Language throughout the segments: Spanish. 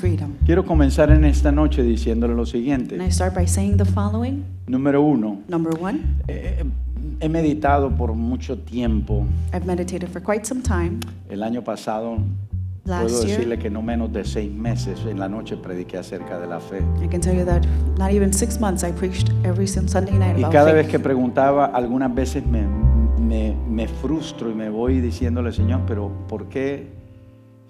freedom. Quiero comenzar en esta noche diciéndole lo siguiente. And I start by saying the following. Número 1. Number one, He meditado por mucho tiempo. I've meditated for quite some time. El año pasado, puedo Last year, decirle que no menos de 6 meses en la noche prediqué acerca de la fe. I can tell you that not even 6 months I preached every Sunday night Y about cada vez faith. que preguntaba, algunas veces me frustro y me voy diciéndole, Señor, pero ¿por qué?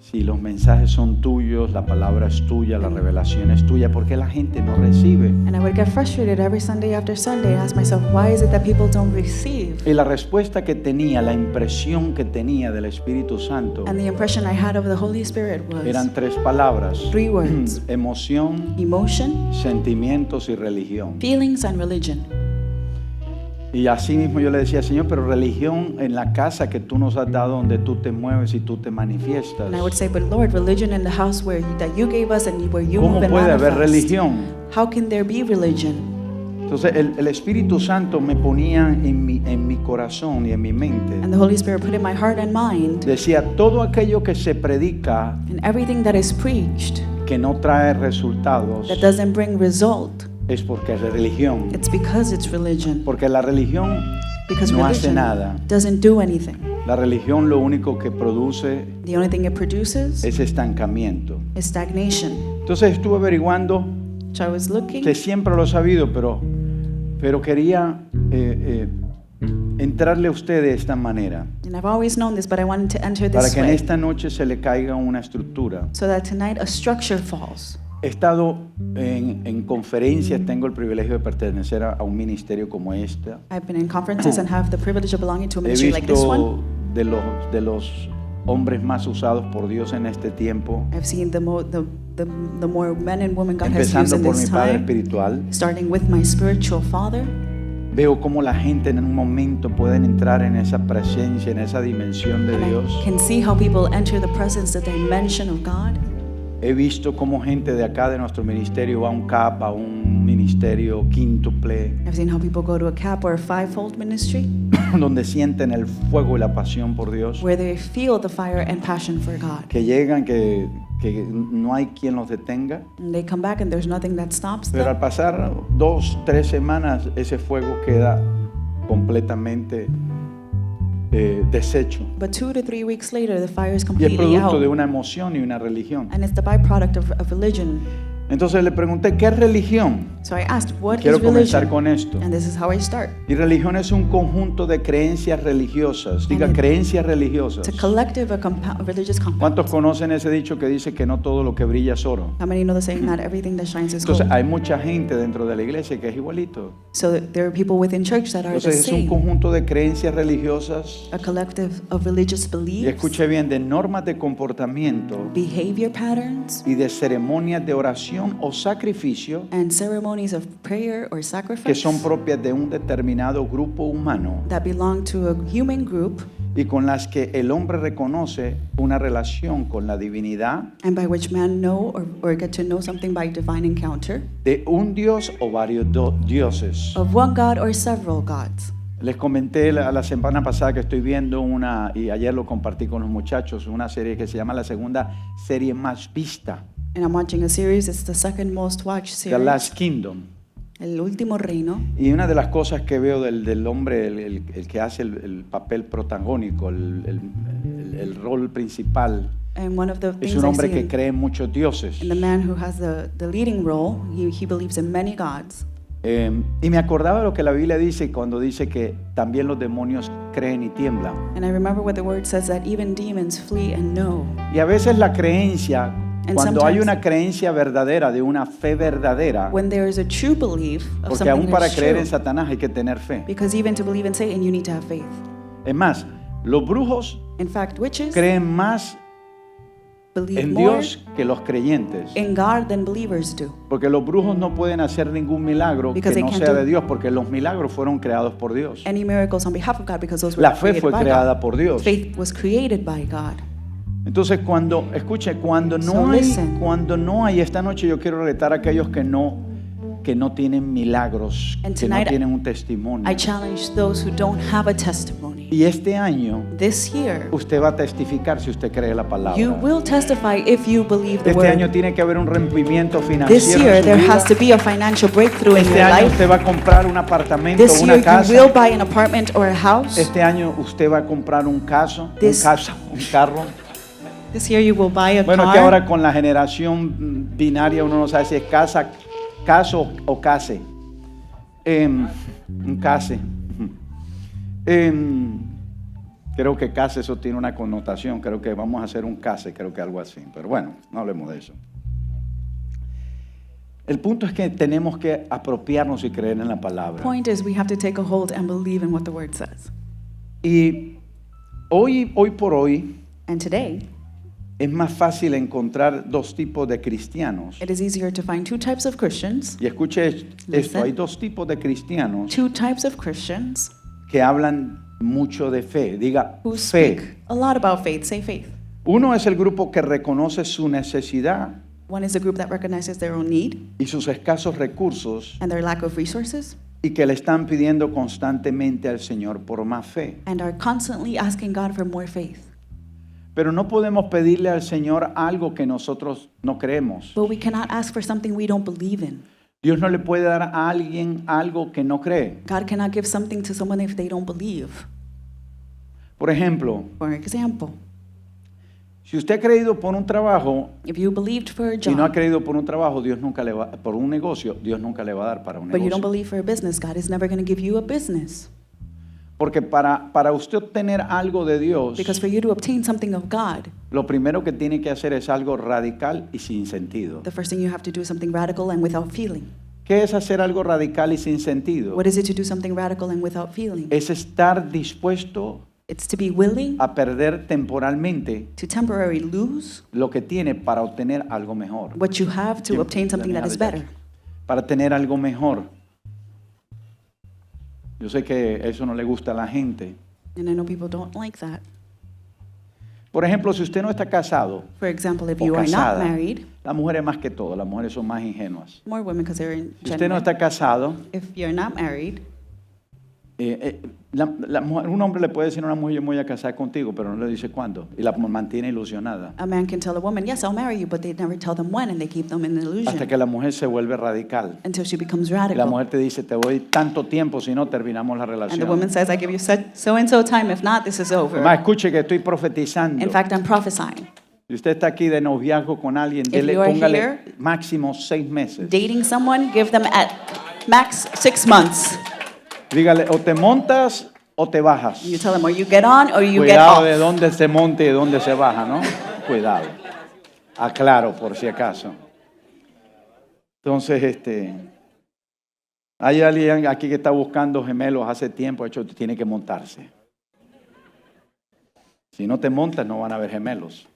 Si los mensajes son tuyos, la palabra es tuya, la revelación es tuya, ¿por qué la gente no recibe? And I would get frustrated every Sunday after Sunday and ask myself, why is it that people don't receive? Y la respuesta que tenía, la impresión que tenía del Espíritu Santo, And the impression I had of the Holy Spirit was eran 3 palabras: 3 words: emoción, emotion, sentimientos y religión. feelings, and religion. Y así mismo yo le decía, Señor, pero religión en la casa que tú nos has dado, donde tú te mueves y tú te manifiestas. And I would say, but Lord, religion in the house that you gave us and where you ¿Cómo move and puede haber manifest. religión? How can there be religion? Entonces el Espíritu Santo me ponía en mi corazón y en mi mente. And the Holy Spirit put in my heart and mind, Decía, todo aquello que se predica and everything that is preached que no trae resultados that doesn't bring result, es porque es religión. it's because it's religion. Porque la religión Because no hace religion nada. doesn't do anything. La religión lo único que produce The only thing it produces es estancamiento. is stagnation. Entonces estuve averiguando, So I was looking, que siempre lo he sabido, pero quería entrarle a usted de esta manera, and I've always known this, but I wanted to enter para this que en way, esta noche se le caiga una estructura. so that tonight a structure falls. He estado en conferencias, tengo el privilegio de pertenecer a un ministerio como este. I've been in conferences and have the privilege of belonging to a He ministry like this one. visto de los hombres más usados por Dios en este tiempo, I've seen the more men and women God has used empezando in por this mi padre time, espiritual. starting with my spiritual father. Veo cómo la gente en un momento pueden entrar en esa presencia, en esa dimensión de And I Dios. can see how people enter the presence, the dimension of God. He visto cómo gente de acá de nuestro ministerio va a un CAP, a un ministerio quíntuple, I've seen how people go to a CAP or a fivefold ministry, donde sienten el fuego y la pasión por Dios, where they feel the fire and passion for God. que llegan, que no hay quien los detenga, And they come back and there's nothing that stops pero them. al pasar 2, 3 semanas ese fuego queda completamente deshecho. But 2 to 3 weeks later, the fire is Y es completely producto de out. una emoción y una religión. And it's the byproduct of religion. Entonces le pregunté, ¿qué es religión? So I asked, what Quiero is comenzar religion? con esto. And this is how I start. Y religión es un conjunto de creencias religiosas. Diga, And it- creencias religiosas. It's a collective, religious compound. ¿Cuántos conocen ese dicho que dice que no todo lo que brilla es oro? How many know the saying, not everything that shines is Entonces gold? hay mucha gente dentro de la iglesia que es igualito. So there are people within church that are the Entonces es un same. conjunto de creencias religiosas. A collective of religious Y beliefs, escuche bien, de normas de comportamiento behavior patterns, y de ceremonias de oración o sacrificio and ceremonies of prayer or que sacrifice son propias de un determinado grupo humano that belong to a human group y con las que el hombre reconoce una relación con la divinidad and by which man know or get to know something by divine encounter de un Dios o varios dioses. of one God or several gods. Les comenté la semana pasada que estoy viendo y ayer lo compartí con los muchachos, una serie que se llama la segunda serie más vista, And I'm watching a series, it's the second most watched The series, Last Kingdom. El Último Reino. Y una de las cosas que veo del hombre, el que hace el papel protagónico, el rol principal, And one of the es things un I hombre see que cree en muchos dioses. in the man who has the leading role, he believes in many gods. Y me acordaba lo que la Biblia dice cuando dice que también los demonios creen y tiemblan. And I remember what the word says, that even demons flee and know. Y a veces la creencia, And cuando hay sometimes- una creencia verdadera, de una fe verdadera, When there is a true belief of porque something aún para that's creer true, en Satanás hay que tener fe. because even to believe in Satan, you need to have faith. Es más, los brujos In fact, witches creen más believe en more Dios que los creyentes. in God than believers do. Porque los brujos no pueden hacer ningún milagro que Because they no can't sea do- de Dios, porque los milagros fueron creados por Dios. Any miracles on behalf of God, because those were La fe created fue by creada God. por Dios. Faith was created by God. Entonces escuche, cuando So no hay, listen. esta noche yo quiero retar a aquellos que no que no tienen milagros, And que no tonight, tienen un testimonio. I challenge those who don't have a testimony. Y este año This year, usted va a testificar si usted cree la palabra. you will testify if you believe the Este año word. tiene que haber un rompimiento This financiero year, en su there vida. has to be a financial breakthrough in Este your año life. usted va a comprar un apartamento, This una year, you casa. will buy an apartment or a house. Este año usted va a comprar un This- un carro. This year, you will buy a Bueno, es que car. ahora con la generación binaria uno no sabe si es caso o case. Un case. Creo que case eso tiene una connotación. Creo que vamos a hacer un case, creo que algo así. Pero bueno, no hablemos de eso. El punto es que tenemos que apropiarnos y creer en la palabra. Point is, we have to take a hold and believe in what the word says. Y hoy por hoy And today, es más fácil encontrar dos tipos de cristianos. it is easier to find two types of Christians. Y escuche esto, Listen. hay dos tipos de cristianos Two types of Christians que hablan mucho de fe. Diga who fe. speak a lot about faith. Say faith. Uno es el grupo que reconoce su necesidad One is the group that recognizes their own need y sus escasos recursos and their lack of resources y que le están pidiendo constantemente al Señor por más fe. and are constantly asking God for more faith. Pero no podemos pedirle al Señor algo que nosotros no creemos. But we cannot ask for something we don't believe in. Dios no le puede dar a alguien algo que no cree. God cannot give something to someone if they don't believe. Por ejemplo, For example, si usted ha creído por un trabajo if you believed for a y no ha job, creído por un trabajo, Dios nunca le va, por un negocio, Dios nunca le va a dar para un but you don't negocio. believe for a business, God is never going to give you a business. Porque para usted obtener algo de Dios, Because for you to obtain something of God, lo primero que tiene que hacer es algo radical y sin sentido. the first thing you have to do is something radical and without feeling. ¿Qué es hacer algo radical y sin sentido? What is it to do something radical and without feeling? Es estar dispuesto It's to be willing a perder temporalmente to temporarily lose lo que tiene para obtener algo mejor. what you have to obtain something that is better. Para tener algo mejor. Yo sé que eso no le gusta a la gente. And I know people don't like that. Por ejemplo, si usted no está casado For example, if o you are not casada, married, las mujeres más que todo, las mujeres son más ingenuas. more women because they're in Si usted no general. está casado, If you're not married, un hombre le puede decir a una mujer, yo me voy a casar contigo, pero no le dice cuándo, y la mantiene ilusionada. a man can tell a woman, yes, I'll marry you, but they never tell them when and they keep them in the Hasta illusion que la mujer se vuelve radical. until she becomes Y la radical. mujer te dice, te doy tanto tiempo, si no terminamos la And the relación. woman says, I give you so and so time, if not, this is Además, over. escuche que estoy profetizando. In fact, I'm prophesying. Si usted está aquí de noviazgo con alguien, If you are póngale here, máximo 6 meses. Dating someone, give them at max 6 months. Dígale, o te montas o te bajas. You tell them, or you get on or you get Cuidado de off. dónde se monte y de dónde se baja, ¿no? Cuidado. Aclaro por si acaso. Entonces, hay alguien aquí que está buscando gemelos hace tiempo, de hecho, tiene que montarse. Si no te montas, no van a haber gemelos.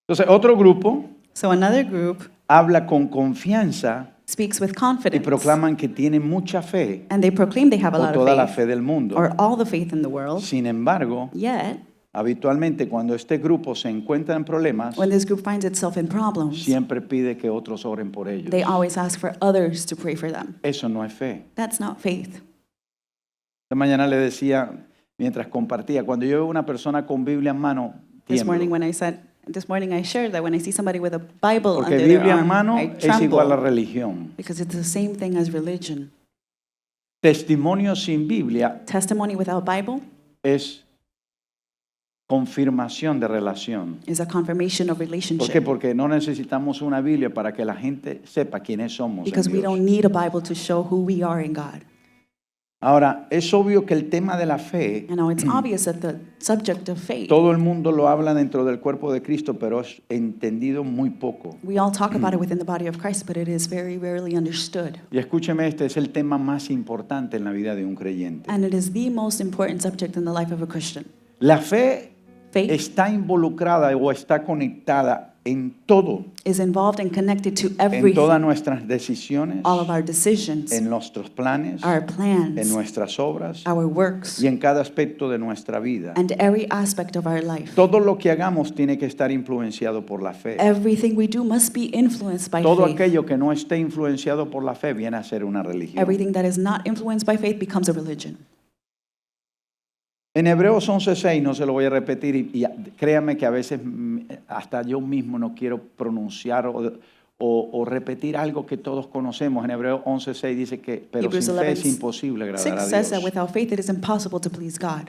Entonces, otro grupo So another group habla con confianza speaks with y confidence. proclaman que tienen mucha fe And they proclaim they have a o lot toda la of fe faith, del mundo. or all the faith in the world. Sin embargo, Yet, habitualmente cuando este grupo se encuentra en problemas, when this group finds itself in problems, siempre pide que otros oren por ellos. they always ask for others to pray for them. Eso no es fe. That's not faith. Esta mañana le decía, mientras compartía, cuando yo veo una persona con Biblia en mano, This morning tiemblo. this morning I shared that when I see somebody with a Bible Porque under their Biblia en arm, mano I es igual a tremble religión. because it's the same thing as religion. Testimonio sin Biblia Testimony without Bible es confirmación de relación. is a confirmation of ¿Por qué? relationship. Porque no necesitamos una Biblia para que la gente sepa quiénes somos en Because we Dios. don't need a Bible to show who we are in God. Ahora, es obvio que el tema de la fe, And now it's obvious that the subject of faith, todo el mundo lo habla dentro del cuerpo de Cristo, pero es entendido muy poco. we all talk about it within the body of Christ, but it is very rarely understood. Y escúcheme, este es el tema más importante en la vida de un creyente. And it is the most important subject in the life of a Christian. La fe Faith está involucrada o está conectada en todo, is involved and connected to en todas everything, nuestras decisiones, all of our decisions, en nuestros planes, our en plans, nuestras obras our works, y en cada aspecto de nuestra vida. and every aspect of our life. Todo lo que hagamos tiene que estar influenciado por la fe. Everything we do must be influenced by Todo faith. aquello que no esté influenciado por la fe viene a ser una religión. Everything that is not influenced by faith becomes a religion. En Hebreos 11:6, no se lo voy a repetir, y créame que a veces hasta yo mismo no quiero pronunciar o repetir algo que todos conocemos. En Hebreos 11:6 dice que, pero Hebrews sin fe es 11:6 imposible agradar a says that Dios. without faith it is impossible to please God.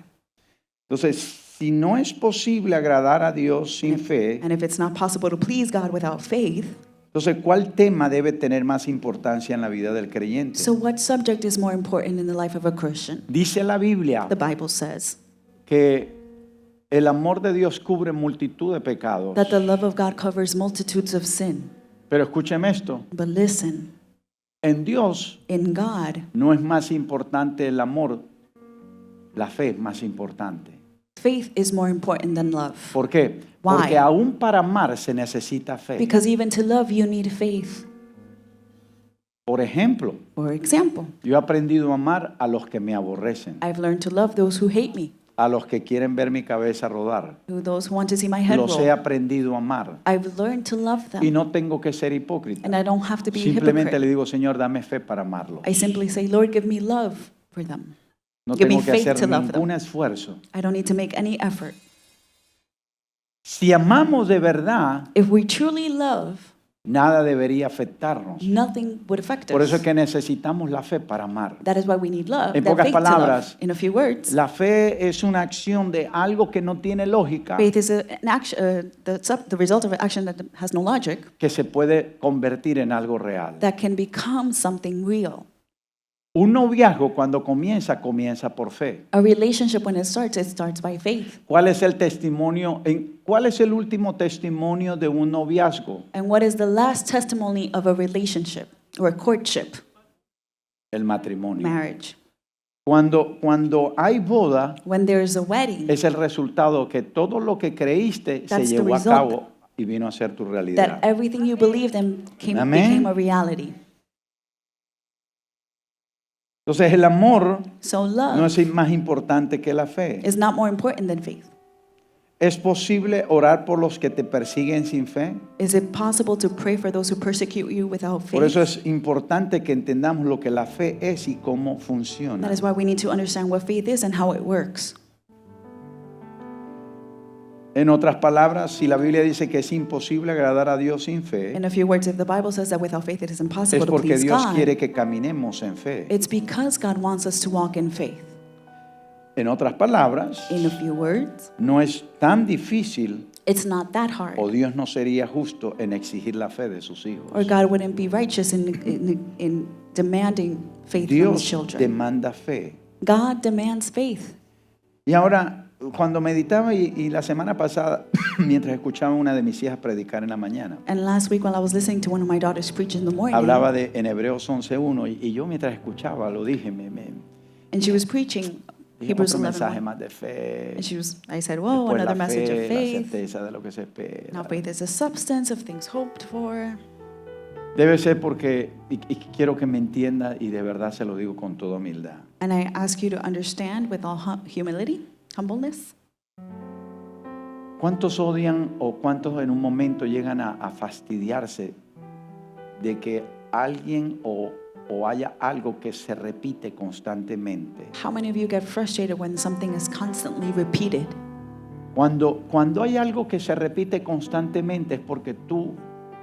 Entonces, si no es posible agradar a Dios sin fe, And if it's not possible to please God without faith, entonces, ¿cuál tema debe tener más importancia en la vida del creyente? so what subject is more important in the life of a Christian? Dice la Biblia The Bible says que el amor de Dios cubre multitud de pecados. that the love of God covers multitudes of sin. Pero escúcheme esto, But listen, en Dios in God, no es más importante el amor, la fe es más importante. faith is more important than love. ¿Por qué? Why? Porque aún para amar se necesita fe. Because even to love, you need faith. Por ejemplo, For example, yo he aprendido a amar a los que me aborrecen, I've learned to love those who hate me, a los que quieren ver mi cabeza rodar. those who want to see my head Los he roll. aprendido a amar I've learned to love y them, no tengo que ser hipócrita. and I don't have to be a Simplemente le hypocrite. digo, Señor, dame fe para amarlo. I simply say, Lord, give me love for them. No give me tengo que faith hacer to love them. ningún esfuerzo. I don't need to make any effort. Si amamos de verdad, If we truly love, nada debería afectarnos. nothing would affect Por eso es us. que necesitamos la fe para amar. That is why we need love, En that pocas faith to palabras, love. In a few words, La fe es una acción de algo que no tiene lógica, faith is an action, the result of an action that has no logic, que se puede convertir en algo real. that can become something real. Un noviazgo cuando comienza por fe. A relationship, when it starts by faith. ¿Cuál es el testimonio? ¿Cuál es el último testimonio de un noviazgo? And what is the last testimony of a relationship or a courtship, El matrimonio. marriage? Cuando hay boda, When there is a wedding, es el resultado que todo lo que creíste se That's the llevó a result. cabo y vino a ser tu that realidad. everything you believed in Amén. became a reality. Entonces el amor So no love es más importante que la fe. is not more important than faith. ¿Es posible orar por los que te persiguen sin fe? Is it possible to pray for those who persecute you without Por eso faith? es importante que entendamos lo que la fe es y cómo That funciona. is why we need to understand what faith is and how it works. En otras palabras, si la Biblia dice que es imposible agradar a Dios sin fe, In a few words, if the Bible says that without faith it is impossible es to porque please Dios God, quiere que caminemos en fe. it's because God wants us to walk in faith. En otras palabras, In a few words, no es tan difícil it's not that hard. o Dios no sería justo en exigir la fe de sus hijos. Or God wouldn't be righteous in demanding faith from his Dios children. demanda fe. God demands faith. Y ahora, cuando meditaba y la semana pasada, mientras escuchaba una de mis hijas predicar en la mañana, And last week while I was listening to one of my daughters preach in the morning, hablaba en Hebreos 11:1 y yo mientras escuchaba lo dije, and she was preaching dije Hebrews otro mensaje 11:1. más de fe. And I said, whoa, Después another la message of fe, la faith. certeza de lo que se espera. Now faith is the substance of things hoped for. Debe ser porque, y quiero que me entienda y de verdad se lo digo con toda humildad. And I ask you to understand with all humility, humbleness. ¿Cuántos odian o cuántos en un momento llegan a fastidiarse de que alguien o haya algo que se repite constantemente? How many of you get frustrated when something is constantly repeated? Cuando hay algo que se repite constantemente es porque tú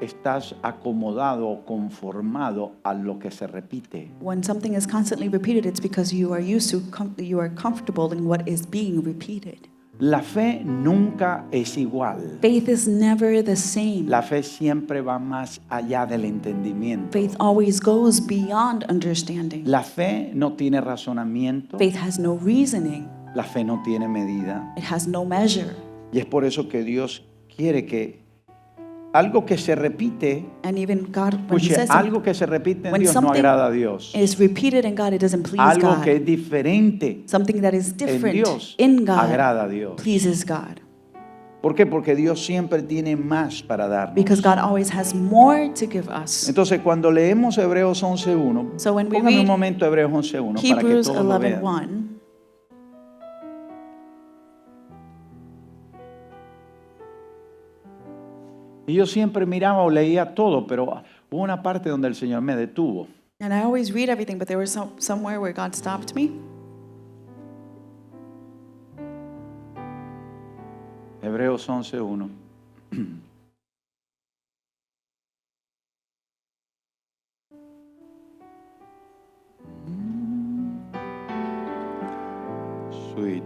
estás acomodado o conformado a lo que se repite. When something is constantly repeated, it's because you are used to, you are comfortable in what is being repeated. La fe nunca es igual. Faith is never the same. La fe siempre va más allá del entendimiento. Faith always goes beyond understanding. La fe no tiene razonamiento. Faith has no reasoning. La fe no tiene medida. It has no measure. Y es por eso que Dios quiere que algo que se repite, And even God, when He escuche, says algo que se repite en when Dios no something agrada a Dios. is repeated in God, it doesn't please Algo que God. es diferente Something that is en different Dios in God agrada a Dios. pleases God. ¿Por qué? Porque Dios siempre tiene más para darnos. Because God always has more to give us. Entonces, cuando leemos Hebreos 11.1, So when we póngame un read momento Hebreos 11.1 para que Hebrews todos lo vean. 11:1, Y yo siempre miraba o leía todo, pero hubo una parte donde el Señor me detuvo. and I always read everything, but there was somewhere where God stopped me. Hebreos 11.1. Sweet.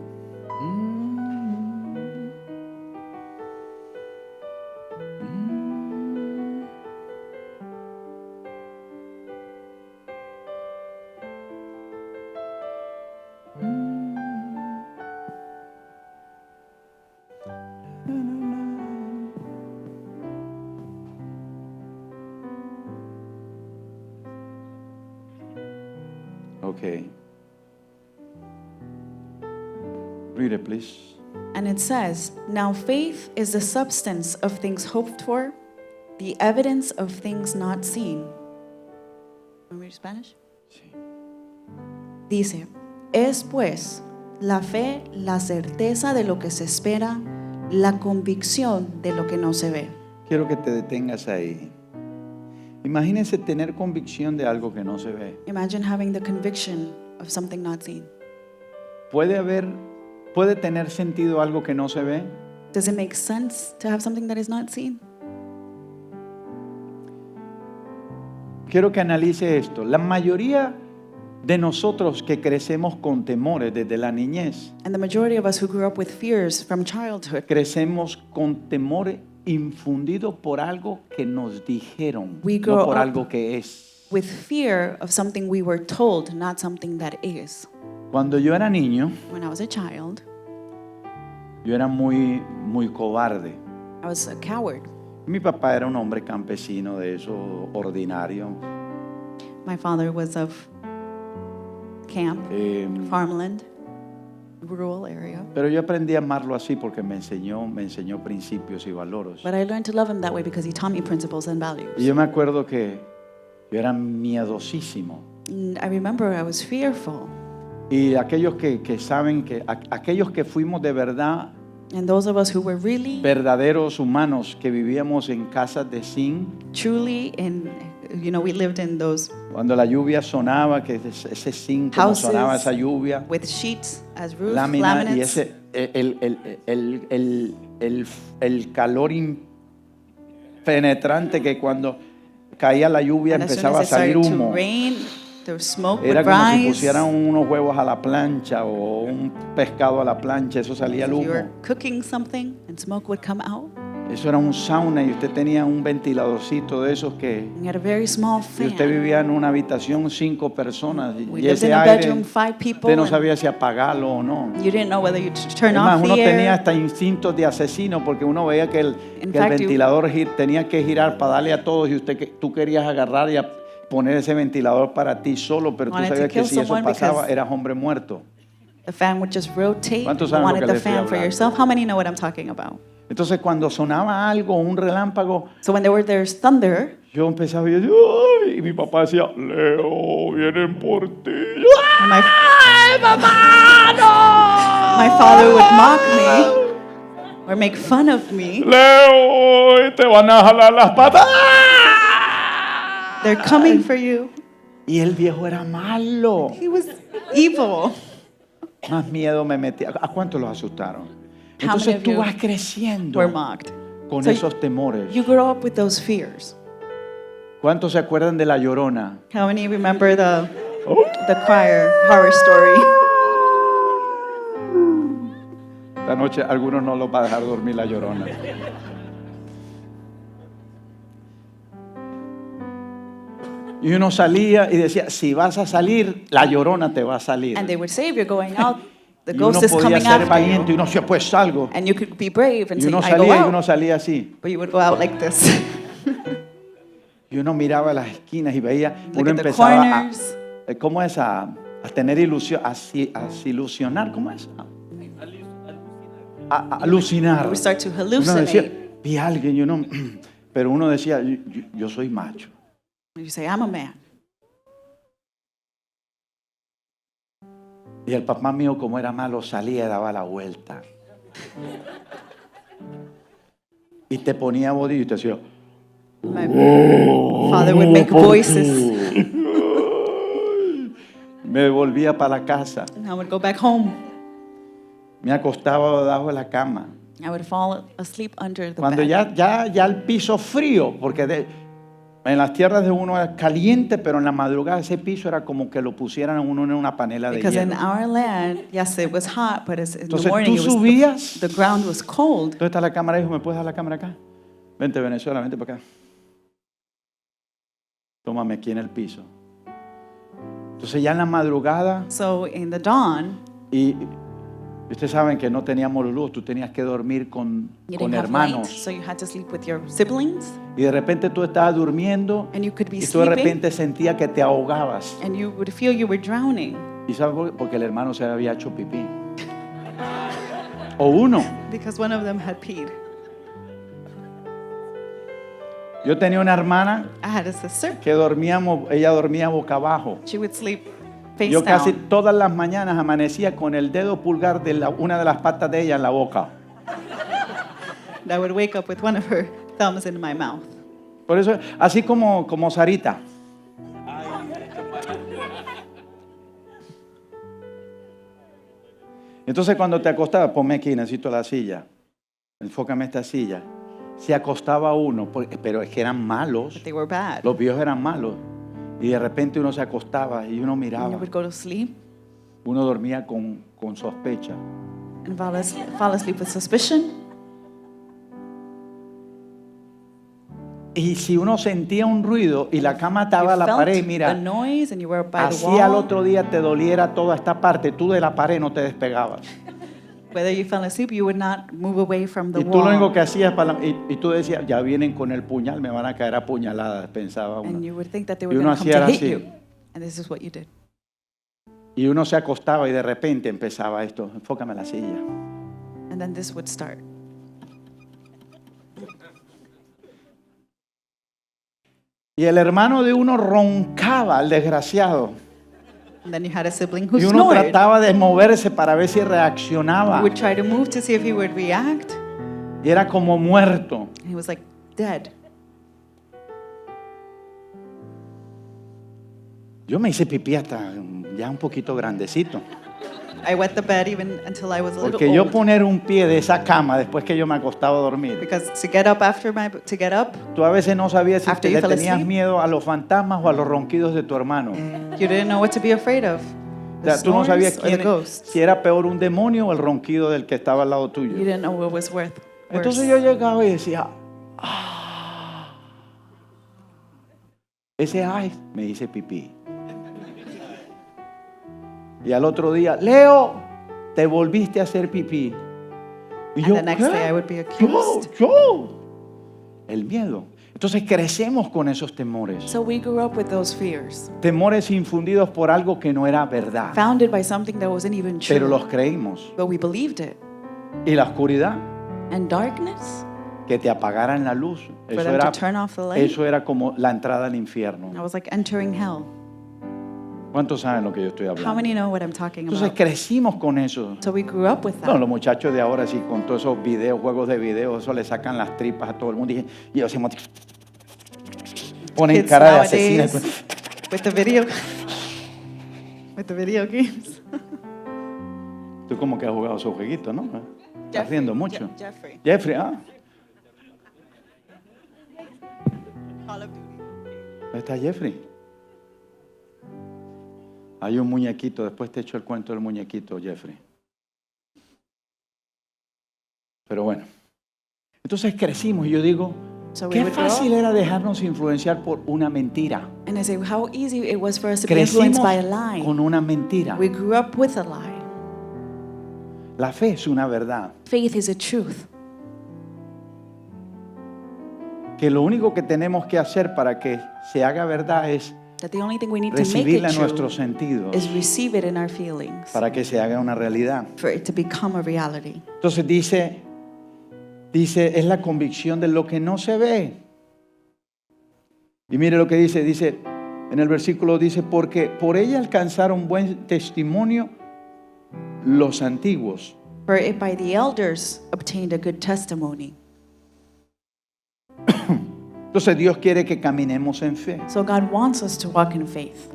Okay. Read it, please. And it says, "Now faith is the substance of things hoped for, the evidence of things not seen." Want me to read Spanish? Sí. Dice, es pues la fe, la certeza de lo que se espera, la convicción de lo que no se ve. Quiero que te detengas ahí. Imagínense tener convicción de algo que no se ve. Imagine having the conviction of something not seen. ¿Puede tener sentido algo que no se ve? Does it make sense to have something that is not seen? Quiero que analice esto. La mayoría de nosotros que crecemos con temores desde la niñez, And the majority of us who grew up with fears from childhood, crecemos con temores infundidos por algo que nos dijeron, We no grow por up algo que es. with fear of something we were told, not something that is. Cuando yo era niño, When I was a child, yo era muy cobarde. I was a coward. Mi papá era un hombre campesino de eso, ordinario. My father was of camp, farmland, rural area. Pero yo aprendí a amarlo así porque me enseñó principios y valores. But I learned to love him that way because he taught me principles and values. Y yo me acuerdo que yo era miedosísimo. And I remember I was fearful. Y aquellos que saben que aquellos que fuimos de verdad, And those of us who were really, verdaderos humanos que vivíamos en casas de zinc, truly we lived in those cuando la lluvia sonaba, que ese zinc, como Houses sonaba esa lluvia, with sheets as roof, lámina, y laminates. ese el calor penetrante que cuando caía la lluvia And as soon empezaba a as it started salir to humo. rain, the smoke Era would como si rise. pusieran unos huevos a la plancha o un pescado a la plancha, eso salía el If you were humo. cooking something and smoke would come out. Eso era un sauna y usted tenía un ventiladorcito de esos que... And you had a very small Y usted fan. vivía en una habitación 5 personas We y lived ese in a aire bedroom, 5 people. usted no And sabía si apagarlo o no. you didn't know whether you'd turn Es más, off uno the tenía air. hasta instintos de asesino porque uno veía que el In fact, ventilador tenía que girar para darle a todos y tú querías agarrar y poner ese ventilador para ti solo, pero tú Wanted to sabías que kill si eso someone pasaba because- eras hombre muerto. The fan would just rotate. ¿Cuántos You saben lo wanted que the les estoy fan for hablando? yourself. How many know what I'm talking about? Entonces cuando sonaba algo, un relámpago, So when there's thunder, yo empezaba a decir, ¡ay! Y mi papá decía, Leo, vienen por ti. and my ¡Ay, papá, no! my father would mock me or make fun of me. Leo, te van a jalar las patas. They're coming for you. Y el viejo era malo. He was evil. Más miedo me metía. ¿A cuántos los asustaron? How Entonces many of tú you vas creciendo Were mocked. con So esos temores. You grow up with those fears. ¿Cuántos se acuerdan de La Llorona? How many remember the choir horror story? Esta noche algunos no los va a dejar dormir La Llorona. Y uno salía y decía, si vas a salir, La Llorona te va a salir. And they would say, if you're going out, the Y uno ghost is podía coming ser after valiente y you. uno decía, pues salgo. And you could be brave and Y say, uno I go salía y uno out. salía así. But you would go out like this. Y uno miraba las esquinas y veía, Look uno at the empezaba corners. ¿cómo es? A tener ilusión, a ilusionar, ¿cómo es? alucinar. You would start to Uno decía, hallucinate. vi a alguien, pero uno decía, yo soy macho. You say, I'm a man. Y el papá mío, como era malo, salía y daba la vuelta. Y te ponía bodillo y te decía, My father would make voices. me volvía para la casa, And I would go back home. me acostaba debajo de la cama. I would fall asleep under the Cuando bed. ya el piso frío, porque en las tierras de uno era caliente, pero en la madrugada ese piso era como que lo pusieran a uno en una panela de Because in hielo. our land, yes, it was hot, but in the Entonces morning tú it was subías. the ground was cold. ¿Dónde está la cámara, hijo? ¿Me puedes dar la cámara acá? Vente, Venezuela, vente para acá. Tómame aquí en el piso. Entonces ya en la madrugada, So in the dawn, y ustedes saben que no teníamos luz, tú tenías que dormir con you didn't have light, hermanos. so you had to sleep with your siblings, Y de repente tú estabas durmiendo and you could be y tú de sleeping, repente sentías que te ahogabas. and you would feel you were drowning ¿Y sabes por qué? Porque el hermano se había hecho pipí. O uno. because one of them had peed. Yo tenía una hermana I had a sister. que ella dormía boca abajo. She would sleep face Yo casi down. todas las mañanas amanecía con el dedo pulgar de una de las patas de ella en la boca. And I would wake up with one of her thumbs in my mouth. Por eso, así como Sarita. Entonces cuando te acostabas, ponme aquí, necesito la silla. Enfócame esta silla. Se acostaba uno, pero es que eran malos. But they were bad. Los viejos eran malos. Y de repente uno se acostaba y uno And miraba. you would go to sleep Uno dormía con sospecha. and fall asleep with suspicion. Y si uno sentía un ruido y la cama estaba a You la felt pared, the mira, noise and you were by the así al wall. otro día te doliera toda esta parte, tú de la pared no te despegabas. Whether you fell asleep, you would not move away from the Y tú lo único wall. que hacías, y tú decías, ya vienen con el puñal, me van a caer a puñaladas, pensaba And uno. you would think that they Y were uno going to come to hacía hit así. you. And this is what you did. Y uno se acostaba y de repente empezaba esto, enfócame la silla. And then this would start. Y el hermano de uno roncaba, el desgraciado. And then you had a sibling who Y uno snored. trataba de moverse para ver si You reaccionaba. would try to move to see if he would react. Y era como muerto. And he was like dead. Yo me hice pipí hasta ya un poquito grandecito. I wet the bed even until I was a little Porque yo old. poner un pie de esa cama después que yo me acostaba a dormir. Because to get up, Tú a veces no sabías si After le you fell tenías asleep. miedo a los fantasmas o a los ronquidos de tu hermano. you didn't know what to be afraid of. O The sea, tú no sabías snores or the ghosts. si era peor un demonio o el ronquido del que estaba al lado You tuyo. didn't know what was worse. Entonces yo llegaba y decía, "Ah". Ese ay, me hice pipí. Y al otro día, Leo, te volviste a hacer pipí. Y And yo, the next ¿qué? day I would be accused. Yo. El miedo. Entonces crecemos con esos temores. So we grew up with those fears, Temores infundidos por algo que no era verdad. founded by something that wasn't even true. Pero los creímos. But we believed it. Y la oscuridad, And darkness, que te apagaran la luz. for them to turn off the light, Eso era como la entrada al infierno. I was like entering hell. ¿Cuántos saben lo que yo estoy How hablando? many know what I'm talking Entonces about? crecimos con eso. So we grew up with No, that. los muchachos de ahora sí, con todos esos videos, juegos de video, eso le sacan las tripas a todo el mundo. Y ellos hacemos, ponen Kids cara de asesina. nowadays with the video games. Tú como que has jugado esos jueguitos, ¿no? Estás riendo mucho. Jeffrey. Jeffrey, Call of Duty. ¿dónde está Jeffrey? Hay un muñequito, después te echo el cuento del muñequito, Jeffrey. Pero bueno. Entonces crecimos y yo digo, So we qué would grow fácil up, era dejarnos influenciar por una mentira. and I say how easy it was for us to be Crecimos influenced by a lie. con una mentira. We grew up with a lie. La fe es una verdad. Faith is a truth. Que lo único que tenemos que hacer para que se haga verdad es That the only thing we need to make recibirla it en nuestros true sentidos is receive it in our feelings para que se haga una realidad. for it to become a reality. Entonces dice, es la convicción de lo que no se ve. Y mire lo que dice en el versículo, dice, porque por ella alcanzaron buen testimonio los antiguos. For it by the elders obtained a good testimony. Entonces Dios quiere que caminemos en fe. So God wants us to walk in faith.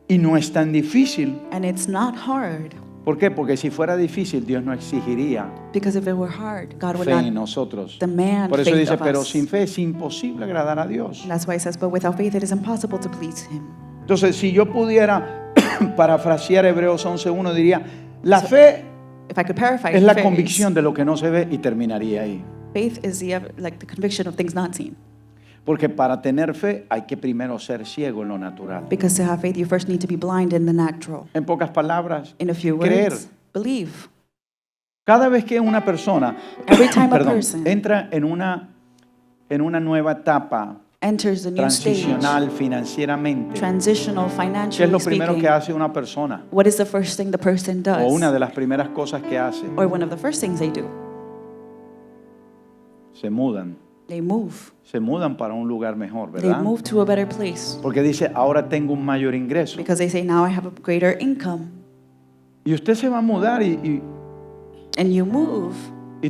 Y no es tan difícil. And it's not hard. ¿Por qué? Porque si fuera difícil, Dios no exigiría Because if it were hard, God would fe en not nosotros. demand Por eso faith dice, of pero us. sin fe es imposible agradar a Dios. And that's why it says, but without faith it is impossible to please Him. Entonces, si yo pudiera parafrasear Hebreos 11:1, diría, la fe If I could paraphrase, es la convicción de lo que no se ve, y terminaría ahí. faith is the conviction of things not seen. Porque para tener fe hay que primero ser ciego en lo natural. Because to have faith, you first need to be blind in the natural. En pocas palabras, In a few creer. words, believe. Cada vez que una persona Every time a person entra en una nueva etapa enters a new stage, transicional financieramente, transitional, ¿qué es financially lo primero speaking, que hace una persona? what is the first thing the person does? O una de las primeras cosas que hace, Or one of the first things they do? se mudan. They move. Se mudan para un lugar mejor, They ¿verdad? move to a better place. Porque dice, ahora tengo un mayor ingreso. Because they say, now I have a greater income. Y usted se va a mudar y And you move,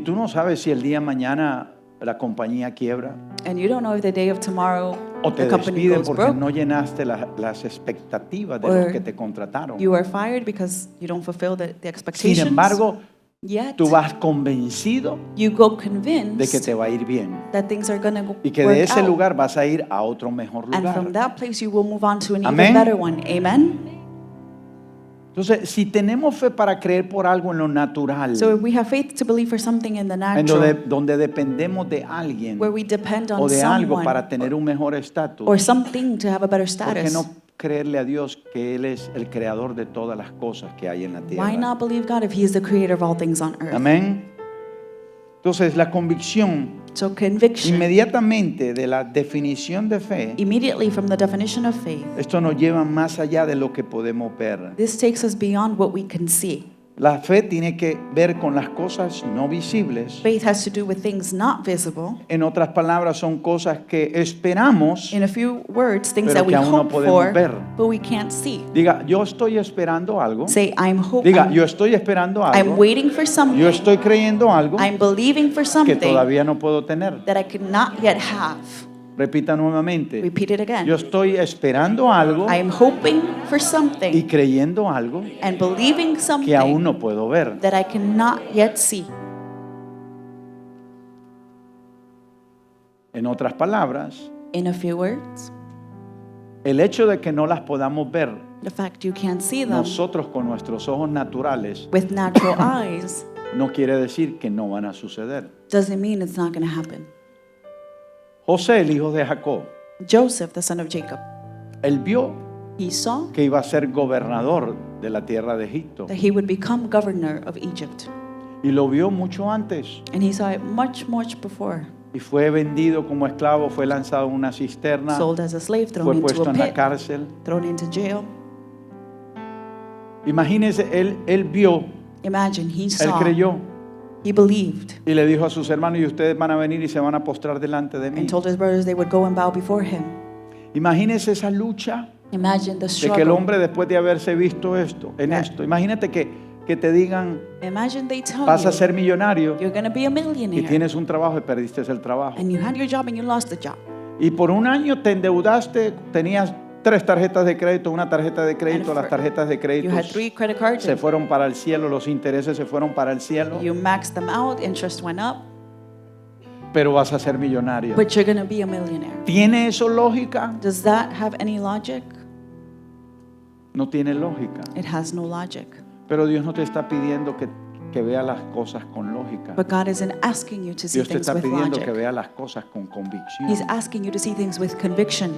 tú no sabes si el día de mañana la compañía quiebra and you don't know if the day of tomorrow o te the company despiden goes porque broke. no llenaste las expectativas de Or los que te contrataron. You are fired because you don't fulfill the Sin expectations. embargo, Yet, tú vas convencido you go de que convinced te va a ir bien that things are going to y que work de ese out. lugar vas a ir a otro mejor And from lugar. that place, you will move on to an Amén. even better one. Amen? Entonces, si tenemos fe para creer por algo en lo natural, So if we have faith to believe for something in the en natural, donde dependemos de alguien where we depend o on de algo someone para tener un mejor estatus, or something to have a better ¿por qué status, no creerle a Dios que Él es el creador de todas las cosas que hay en la why tierra? not believe God if He is the creator of all things on earth? Amén. Entonces, la convicción So conviction, inmediatamente de la definición de fe, immediately from the definition of faith, esto nos lleva más allá de lo que podemos ver. this takes us beyond what we can see. La fe tiene que ver con las cosas no visibles. Faith has to do with things not visible. En otras palabras, son cosas que esperamos. In a few words, things Pero that we que aún no hope podemos for, ver. but we can't see. Diga, yo estoy esperando algo. Say, Diga, yo estoy esperando I'm algo. waiting for Yo something. estoy creyendo algo I'm believing for que something todavía no puedo tener. that I could not yet have. Repita nuevamente. Repeat it again. Yo estoy esperando algo I am hoping for y something creyendo algo and believing que aún something no puedo ver. that I cannot yet see. En otras palabras, In a few words, el hecho de que no las podamos ver the fact you can't see them nosotros con nuestros ojos naturales with natural eyes no quiere decir que no van a suceder. doesn't mean it's not going to happen. José, el hijo de Jacob, Joseph, the son of Jacob, él vio he saw que iba a ser gobernador de la tierra de Egipto. that he would become governor of Egypt. Y lo vio mucho antes. And he saw it much, much before. Y fue vendido como esclavo, fue lanzado en una cisterna, Sold as a slave, thrown fue into puesto a en la pit, cárcel. thrown into jail. Imagínense, él vio, Imagine, he él saw, creyó he believed, y le dijo a sus hermanos, y ustedes van a venir y se van a postrar delante de mí. and told his brothers they would go and bow before him. Imagínense esa lucha Imagine the de que el struggle. hombre después de haberse visto esto, imagínate que te digan, Imagine they tell vas a you ser millonario you're going to be a y millionaire tienes un trabajo y perdiste el trabajo. and you had your job and you lost the job. Y por un año te endeudaste, tenías 3 tarjetas de crédito, una tarjeta de crédito, And las tarjetas de You crédito had 3 credit cards se and fueron para el cielo, los intereses se fueron para el cielo, you maxed them out, interest went up, pero vas a ser millonario. but you're going to be a millionaire. ¿Tiene eso lógica? Does that have any logic? No tiene lógica. It has no logic. Pero Dios no te está pidiendo que vea las cosas con lógica. But God isn't asking you to see Dios te things está with pidiendo que logic. vea las cosas con convicción. He's asking you to see things with conviction.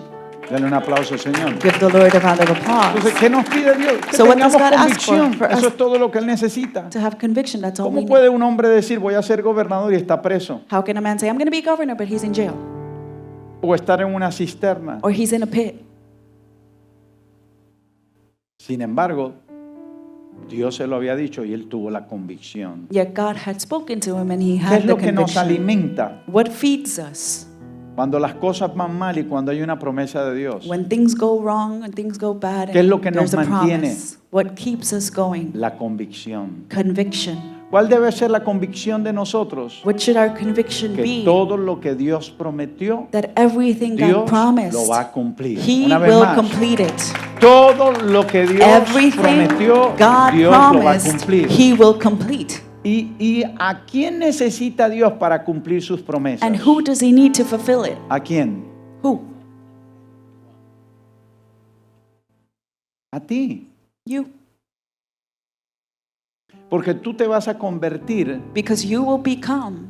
Dale un aplauso, Señor. Give the Lord a round of applause. Entonces, ¿qué nos pide Dios? Que So what does tengamos God ask for? convicción. For us Eso es todo lo que Él necesita. to have conviction, that's all we ¿Cómo need. puede un hombre decir voy a ser gobernador y está preso? How can a man say, I'm going to be governor, but he's in jail? O estar en una cisterna? Or he's in a pit? Sin embargo, Dios se lo había dicho y él tuvo la convicción. Yet God had spoken to him and he ¿Qué had es the lo que nos conviction. alimenta What feeds us? cuando las cosas van mal y cuando hay una promesa de Dios? When things go wrong and things go bad, ¿Qué es lo and que nos there's a mantiene? promise. What keeps us going? La convicción. Conviction. ¿Cuál debe ser la convicción de nosotros? What should our conviction Que be? todo lo que Dios prometió, That everything God Dios promised, lo va a cumplir. He Una vez will más, complete it. todo lo que Dios Everything prometió, God Dios lo va a promised, cumplir. He will complete. ¿Y a quién necesita Dios para cumplir sus promesas? And who does He need to fulfill it? ¿A quién? Who? A ti. You. Porque tú te vas a convertir Because you will become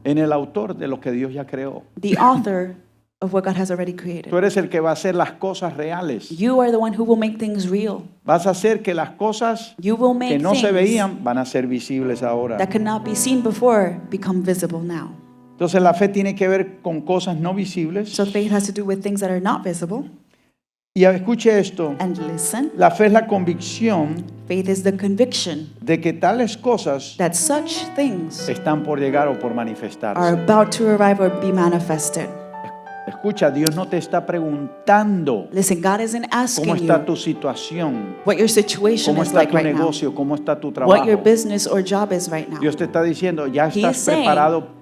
en el autor de lo que Dios ya creó. the author of what God has already created. Tú eres el que va a hacer las cosas reales. You are the one who will make things real. Vas a hacer que las cosas You will que make no se things veían van a ser visibles ahora. that could not be seen before become visible now. Entonces la fe tiene que ver con cosas no visibles. So faith has to do with things that are not visible. Y escuche esto, And listen, la fe es la convicción faith is the conviction de que tales cosas that such things están por llegar o por are manifestarse. about to arrive or be manifested. Escucha, Dios no te está preguntando Listen, God isn't cómo asking está you tu situación, what your situation cómo is está like tu right now, negocio, cómo está tu what trabajo. your business or job is right now. Dios te está diciendo, ya He estás is saying, preparado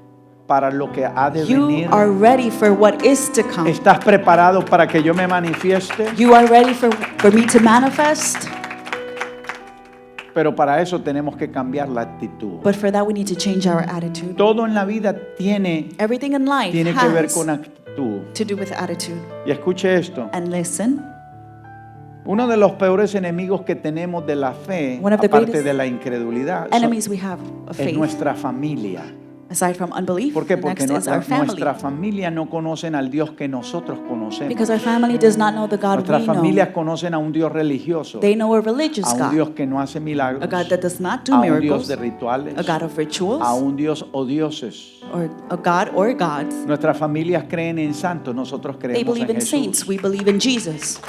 para lo que ha de You venir. are ready for what is to come. ¿Estás preparado para que yo me manifieste? You are ready for me to manifest. Pero para eso tenemos que cambiar la actitud. But for that, we need to change our attitude. Todo en la vida tiene Everything in life que ver has con actitud. to do with attitude. Y escuche esto. And listen, Uno de los peores enemigos que tenemos de la fe, One of the aparte greatest de la incredulidad, enemies we have of es faith, nuestra familia. aside from unbelief, ¿Por qué? the Porque next is our family. nuestra familia no conocen al Dios que nosotros conocemos. Because our family does not know the God Nuestras we know. familias conocen a un Dios religioso, They know a religious a un God, Dios que no hace milagros, a God that does not do a un Dios miracles, de rituales, a God of rituals, a un Dios o dioses. or a God or gods. Nuestras familias creen en santos, nosotros They creemos believe en in Jesús. saints, we believe in Jesus.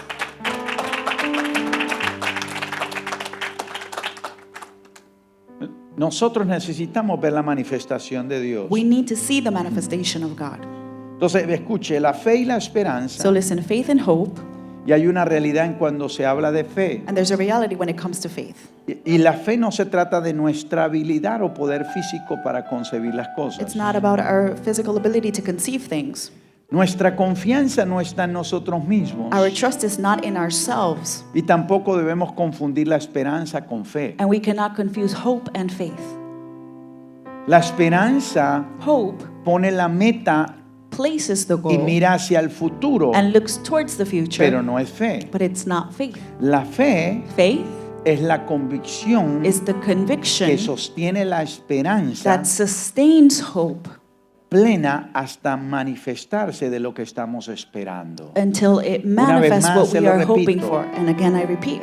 Nosotros necesitamos ver la manifestación de Dios. We need to see the manifestation of God. Entonces, escuche, la fe y la esperanza, So listen, faith and hope, y hay una realidad en cuando se habla de fe. and there's a reality when it comes to faith. Y la fe no se trata de nuestra habilidad o poder físico para concebir las cosas. It's not about our physical ability to conceive things. Nuestra confianza no está en nosotros mismos Our trust is not in ourselves, y tampoco debemos confundir la esperanza con fe. and we cannot confuse hope and faith. La esperanza Hope pone la meta places the y goal mira hacia el futuro, and looks towards the future, pero no es fe. but it's not faith. La fe Faith es la convicción is the que conviction sostiene la esperanza that sustains hope plena hasta manifestarse de lo que estamos esperando. until it Una vez manifests más, what se we lo are hoping repito. for. And again, I repeat,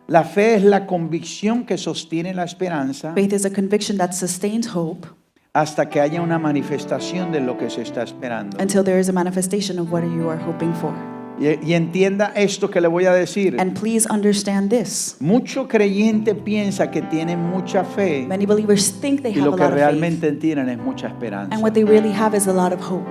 La fe es la convicción que sostiene la esperanza faith is a conviction that sustains hope hasta que haya una manifestación de lo que se está esperando. until there is a manifestation of what you are hoping for. Y entienda esto que le voy a decir. And please understand this. Mucho creyente piensa que tienen mucha fe Many believers think they y have lo a que lot of faith, realmente tienen es mucha esperanza. and what they really have is a lot of hope.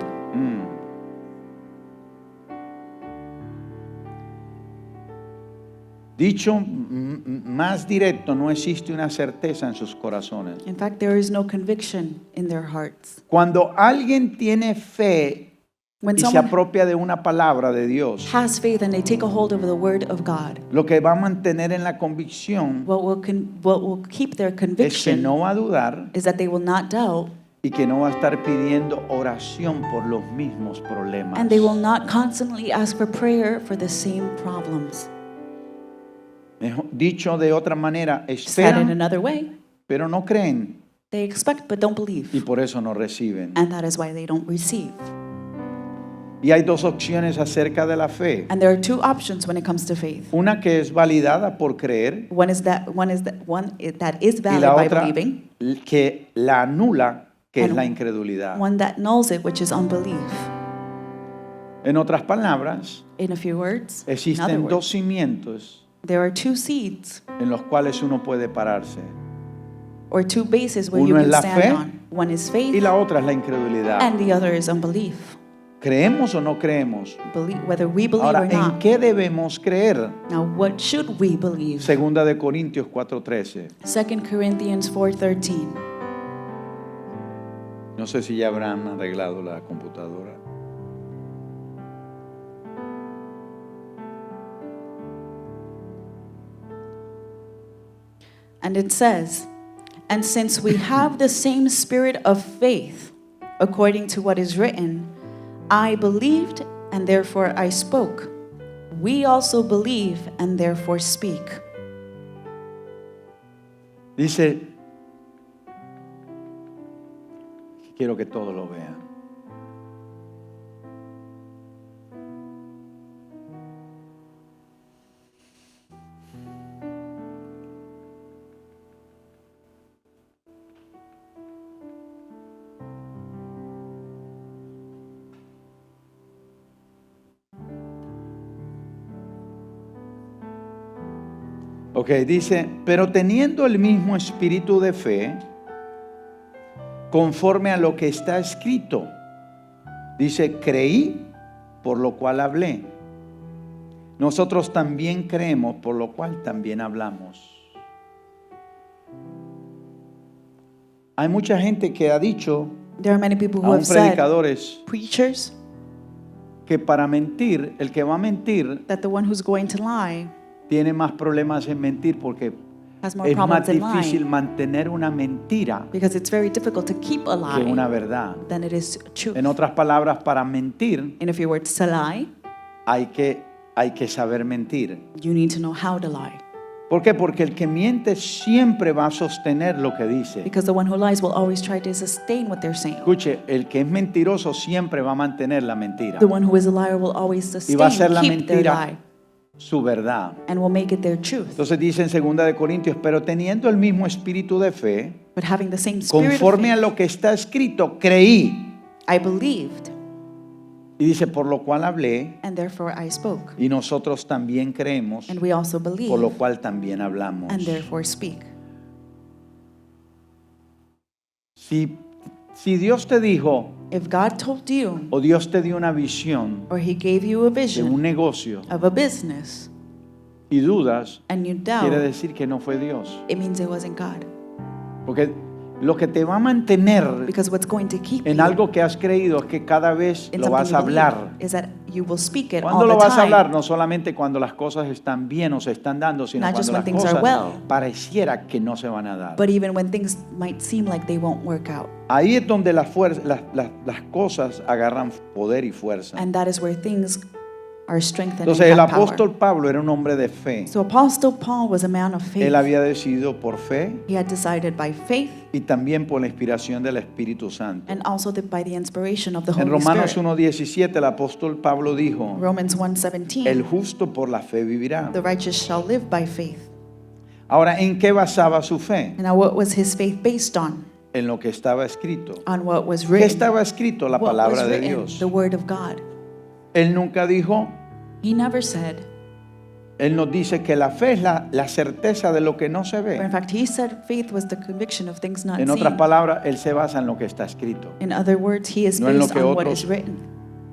Dicho más directo, no existe una certeza en sus corazones. In fact, there is no conviction in their hearts. Cuando alguien tiene fe When y se someone apropia de una palabra de Dios, has faith and they take a hold of the word of God, lo que va a mantener en la convicción what will keep their es que conviction no va a dudar is that they will not doubt, y que no va a estar pidiendo oración por los mismos problemas. and they will not constantly ask for prayer for the same problems. Dicho de otra manera, Said in esperan, another way, pero no creen they expect but don't y believe, por eso no reciben. and that is why they don't receive. Y hay dos opciones acerca de la fe. And there are two options when it comes to faith. Una que es validada por creer One is that is y valid la by otra believing, que la anula, que es And la incredulidad. one that nulls it, which is unbelief. En otras palabras, In a few words, in other existen words, dos cimientos there are two seeds en los cuales uno puede pararse. or two bases where Uno you es can la stand fe on. One is Y faith la otra es la incredulidad. and the other is unbelief. ¿Creemos o no creemos? Whether we believe Ahora, or ¿en not. qué debemos creer? Now, what should we believe? Segunda de Corintios 4:13. 2 Corinthians 4:13. No sé si ya habrán arreglado la computadora. And it says, "And since we have the same spirit of faith, according to what is written, I believed and therefore I spoke. We also believe and therefore speak." Dice, quiero que todos lo vean. Ok, dice, pero teniendo el mismo espíritu de fe, conforme a lo que está escrito. Dice, creí, por lo cual hablé. Nosotros también creemos, por lo cual también hablamos. Hay mucha gente que ha dicho, There are many people who aún have said, predicadores, preachers, que para mentir, el que va a mentir, that the one who's going to lie tiene más problemas en mentir porque has more es más problems in difícil lying, mantener una mentira because it's very difficult to keep a que una lie verdad. than it is truth. En otras palabras, para mentir In a few words, to lie, hay que saber mentir. you need to know how to lie. ¿Por qué? Porque el que miente siempre va a sostener lo que dice. Because the one who lies will always try to sustain what they're saying. Escuche, el que es mentiroso siempre va a mantener la mentira. The one who is a liar will always Y va a sustain, ser la keep their mentira lie, su verdad. and will make it their truth. Entonces dice en 2 de Corintios, pero teniendo el mismo espíritu de fe, But having the same spirit of conforme a faith, lo que está escrito, creí. I believed, Y dice, por lo cual hablé, and therefore I spoke. y nosotros también creemos, And we also believe, por lo cual también hablamos. and therefore speak. Si Dios te dijo, If God told you, o Dios te dio una visión or He gave you a de un vision negocio of a business, y dudas, and you quiere doubt, decir que no fue Dios. it means it wasn't God. Porque lo que te va a mantener Because what's going to keep en you algo que has creído es que cada vez in lo vas a something you hablar. believe is that you will speak it all ¿Cuándo lo the vas a hablar? time. No solamente cuando las cosas están bien o se están dando, sino Not just cuando when las things are cosas well. pareciera que no se van a dar. But even when things might seem like they won't work out. Ahí es donde las cosas agarran poder y fuerza. And that is where things are strengthened Entonces and el have power. apóstol Pablo era un hombre de fe. So Apostle Paul was a man of faith. Él había decidido por fe He had decided by faith y también por la inspiración del Espíritu Santo. and also by the inspiration of the En Holy Romanos Spirit. 1:17 el apóstol Pablo dijo, Romans el 1:17, justo por la fe vivirá. the righteous shall live by faith. Ahora, ¿en qué basaba su fe? And now what was his faith based on? En lo que estaba escrito. On what was ¿Qué written. estaba escrito? La What palabra was de written, Dios. the word of God. Él nunca dijo, He never said, él nos dice que la fe es la certeza de lo que no se but in ve. fact he said faith was the conviction of things not En otras seen. palabras, él se basa en lo que está escrito, In other words, he is No en lo based que on what otros is written,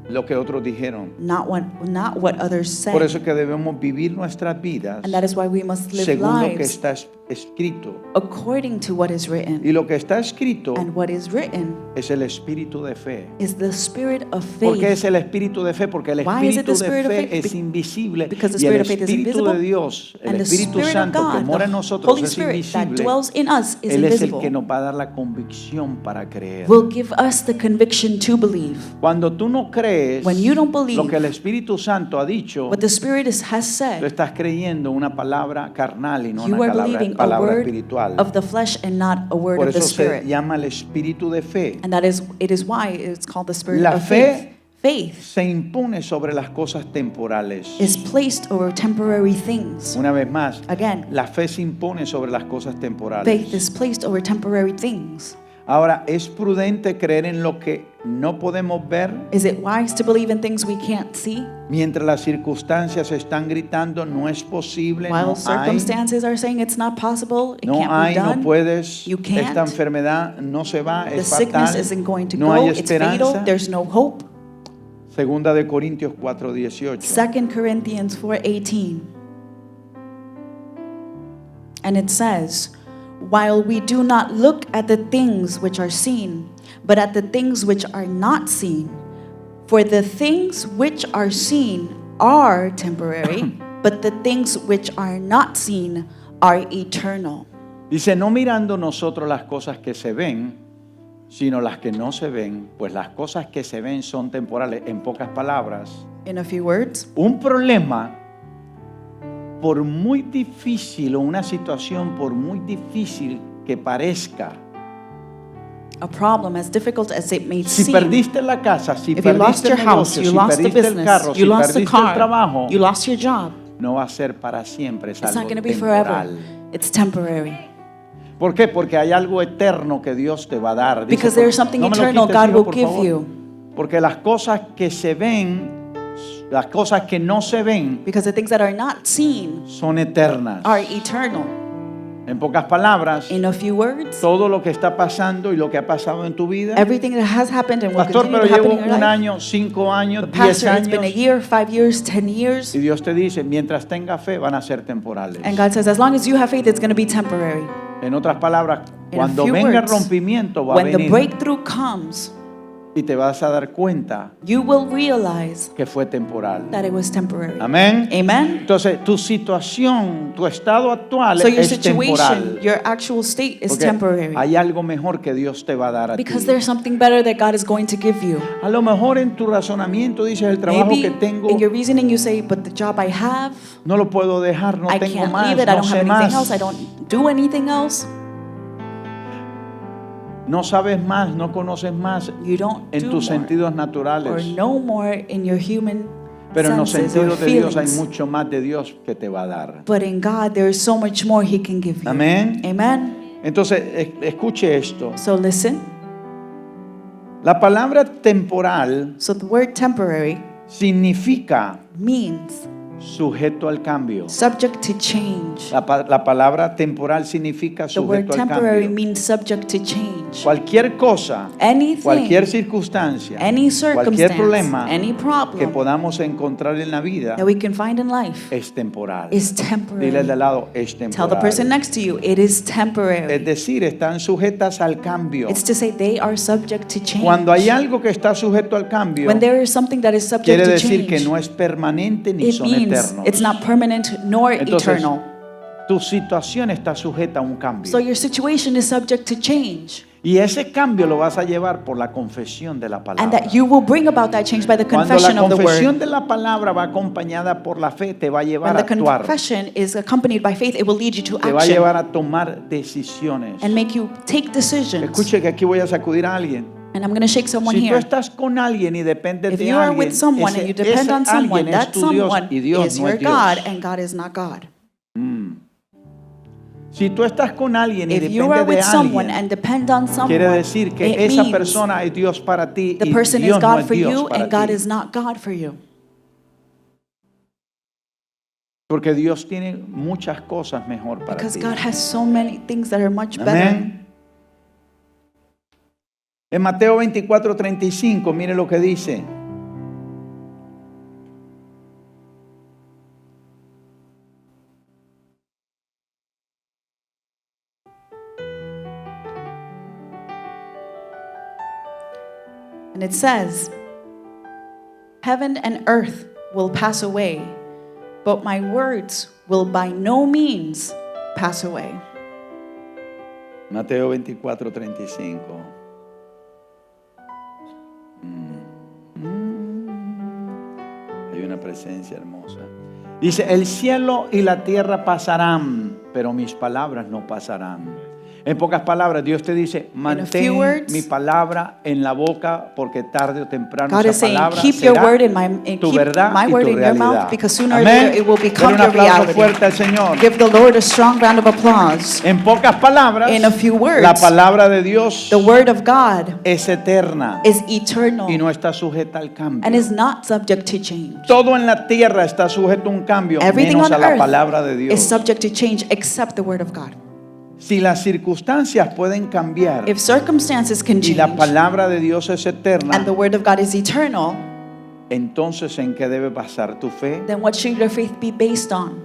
lo que otros dijeron. not what others said. Por eso es que debemos vivir nuestras vidas And that is why we must live según lo que lives está escrito. according to what is written. Y lo que está escrito And what is written es el espíritu de fe. is the spirit of ¿Por qué faith. es el espíritu de fe? Porque el Why is it espíritu the de spirit of fe faith? es invisible Because the y el spirit of faith is espíritu invisible, de Dios, el and the Espíritu Spirit of Santo que God, mora en the nosotros Holy es Spirit that invisible. dwells in us is Él es el invisible. que nos va a dar la convicción para creer. Will give us the conviction to believe. Cuando tú no crees When you don't believe lo que el Espíritu Santo ha dicho, what the Spirit has tú said, estás creyendo una palabra carnal y no you una are believing a palabra word espiritual. of the flesh and not a word Por of the eso se Spirit. llama el espíritu de fe. And it is why it's called the Spirit La of fe faith. Faith se impone sobre las cosas temporales. is placed over temporary things. Una vez más, Again, la fe se impone sobre las cosas temporales. faith is placed over temporary things. Ahora, ¿es prudente creer en lo que no podemos ver? Is it wise to believe in things we can't see? Mientras las circunstancias están gritando, no es posible, While no hay, circumstances are saying it's not possible, it no can't be hay, no done. puedes, You can't. esta enfermedad no se va, The es sickness fatal, isn't going to no go. hay It's fatal. esperanza. There's no hope. Segunda de Corintios 4:18. 2 Corinthians 4:18. And it says, while we do not look at the things which are seen, but at the things which are not seen. For the things which are seen are temporary, but the things which are not seen are eternal. Dice, no mirando nosotros las cosas que se ven, sino las que no se ven, pues las cosas que se ven son temporales. En pocas palabras, In a few words, un problema, por muy difícil o una situación por muy difícil que parezca, a problem as difficult as it may si seem. perdiste la casa, si If you lost perdiste your el house, negocio, you si lost the perdiste el business, carro, you si lost the perdiste el car, trabajo, you lost your job, no va a ser para siempre, es it's algo not going to be forever. temporal. It's temporary. ¿Por qué? Porque hay algo eterno que Dios te va a dar. Dice, Because there's something no me lo eternal quites, God hijo, will por give favor. you. Porque las cosas que se ven, las cosas que no se ven, Because the things that are not seen son eternas. are eternal. En pocas palabras, In a few words, todo lo que está pasando y lo que ha pasado en tu vida. everything that has happened and will Pastor, continue pero to happen llevo in your un life. año, 5 años, But 10 Pastor, it's been a años. year, 5 years, 10 years. Y Dios te dice, mientras tenga fe, van a ser temporales. And God says, as long as you have faith, it's going to be temporary. En otras palabras, In a cuando few venga el words, rompimiento, va a When the venir breakthrough comes, y te vas a dar cuenta you will realize que fue temporal. that it was temporary. Amén. Amen. Entonces, tu situación, tu estado actual So your es situation, temporal. your actual state is Porque temporary. hay algo mejor que Dios te va a dar a ti. Because there's something better that God is going to give you. A lo mejor en tu razonamiento dices, el trabajo Maybe que tengo in your reasoning you say, but the job I have, no lo puedo dejar, no I tengo can't más, leave it, I no don't have sé anything más. else, I don't do anything else. No sabes más, no conoces más You don't en do tus more sentidos or naturales. know more in your human Pero en los senses or sentidos de Dios hay feelings. mucho más de Dios que te va a dar. But in God there is so much more He can give you. Amén. Amen. Entonces, escuche esto. So listen. La palabra temporal So the word temporary significa means sujeto al cambio. subject to change. La palabra temporal significa The word sujeto al temporary cambio. means subject to change. Cualquier cosa, Anything, cualquier circunstancia, any cualquier circumstance, problema any que problem podamos encontrar en la vida that we can find in life es temporal. is Dile al temporary. de lado, es Tell the temporal. person next to you, it is Es temporary. decir, están sujetas al cambio. It's to say they are subject to change. Cuando hay algo que está sujeto al cambio, When there is something that is subject quiere to decir que change, no es permanente ni it son means eternos. it's not permanent nor Entonces, eternal. tu situación está sujeta a un cambio. So your situation is subject to change. Y ese cambio lo vas a llevar por la confesión de la And palabra. that you will bring about that change by the Cuando confession la of the confesión word. de la palabra va acompañada por la fe, te va a llevar When a the actuar, confession is accompanied by faith, it will lead you to te va a action llevar a tomar decisiones. and make you take decisions. Escuche que aquí voy a sacudir a alguien. And I'm going to shake someone Si tú here. estás con alguien y dependes If de you are alguien, with someone and you depend ese on someone, alguien es that tu Dios someone y Dios is no your es Dios. God and God is not God. Si tú estás con alguien y If you are dependes de with someone alguien, and depend on someone, quiere decir que it esa means persona es Dios para ti the y person is Dios no God es for Dios you para and God ti. is not God for you. Porque Dios tiene muchas cosas mejor para Because ti. God has so many things that are much better. Amén. En Mateo 24:35, mire lo que dice. And it says, heaven and earth will pass away, but my words will by no means pass away. Mateo 24:35. Hay una presencia hermosa. Dice, el cielo y la tierra pasarán, pero mis palabras no pasarán. En pocas palabras, Dios te dice, few mantén words, mi palabra en la boca porque tarde o temprano God is esa saying, palabra keep your será word in tu keep verdad my y word tu in your realidad. mouth, because sooner or Amén. later it will Denle become un your aplauso reality. fuerte al Señor. Give the Lord a strong round of applause. En pocas palabras, In a few words, la palabra de Dios The word of God es eterna is y eternal no está sujeta al cambio. and is not subject to change. Todo en la tierra está sujeto a un cambio, Everything menos on a la earth palabra de is Dios. subject to change except the word of God. Si las circunstancias pueden cambiar If circumstances can y la change palabra de Dios es eterna, and the word of God is eternal, entonces ¿en qué debe basar tu fe? then what should your faith be based on?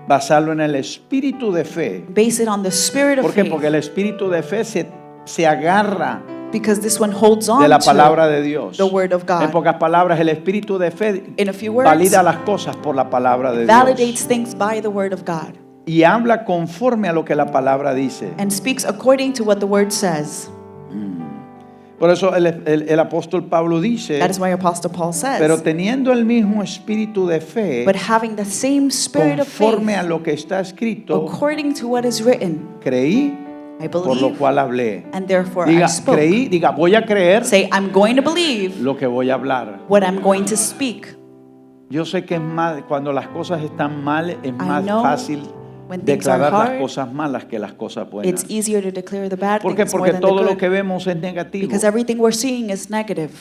Basarlo en el espíritu de fe. Base it on the spirit of ¿Por qué? Porque faith, el espíritu de fe se agarra because this one holds de on la palabra to de Dios. the word of En God. pocas palabras, el espíritu de fe In a few words, valida las cosas por la palabra de validates Dios things by the word of God y habla conforme a lo que la palabra dice. and speaks according to what the word says. Por eso el apóstol Pablo dice, That is why Apostle Paul pero says, teniendo el mismo espíritu de fe, but having the same spirit of conforme a faith, lo que está escrito, according to what is written, creí, I por lo believe, cual hablé. and therefore I Diga, spoke. creí, diga, voy a creer Say, I'm going to believe lo que voy a hablar. what I'm going to speak. Yo sé que es más, cuando las cosas están mal, es más know fácil when things are declarar las hard, cosas malas que las cosas buenas. It's easier to declare the bad ¿Por qué? things more Porque than the todo lo good, que vemos es negativo. because everything we're seeing is negative.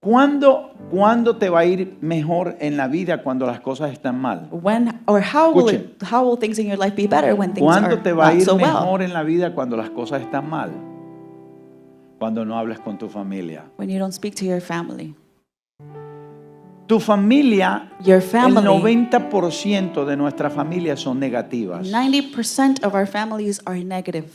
¿Cuándo te va a ir mejor en la vida cuando las cosas están mal? When or how will things in your life be better when things are ¿Cuándo te va a not ir so well? mejor en la vida cuando las cosas están mal? Cuando no hablas con tu familia. When you don't speak to your family. Tu familia, Your el family, 90% de nuestras familias son negativas. 90% of our families are negative.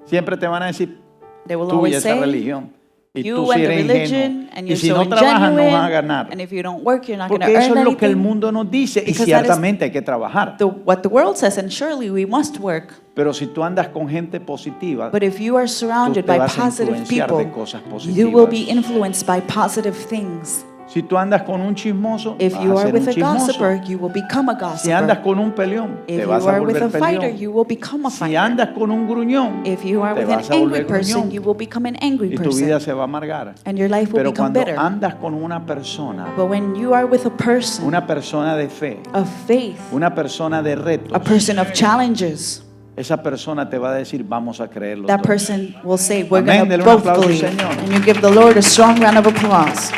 Siempre te van a decir, They will tú y always esa say, religión. Y tú you si and the eres religion, ingenuo. and Y you're si so no trabajas, no vas a ingenuine, ganar. and if you don't work, you're not going to Porque earn eso es lo que el anything. mundo nos dice. Y Because that is ciertamente hay que trabajar. What the world says, and surely we must work. Pero si tú andas con gente positiva, But if you are tú surrounded te by vas a positive influenciar people, de cosas you will be positivas. influenced by positive things. Si tú andas con un chismoso, If vas you a are ser with un a chismoso. gossiper, you will become a Si andas gossiper. con un peleón, If te you vas a are with volver a fighter, peleón. you will become a Si fighter. andas con un gruñón, If you are te with an vas a angry volver person, gruñón. you will become an angry Y tu vida person. se va a amargar. And your life will Pero become cuando bitter. andas con una persona But when you are with de fe, of faith, una persona de retos, a person of challenges, esa persona te va a decir, vamos a creerlo. that person will say, we're Amén. going to Dele un both aplauso al believe. Señor. And you give the Lord a strong round of applause.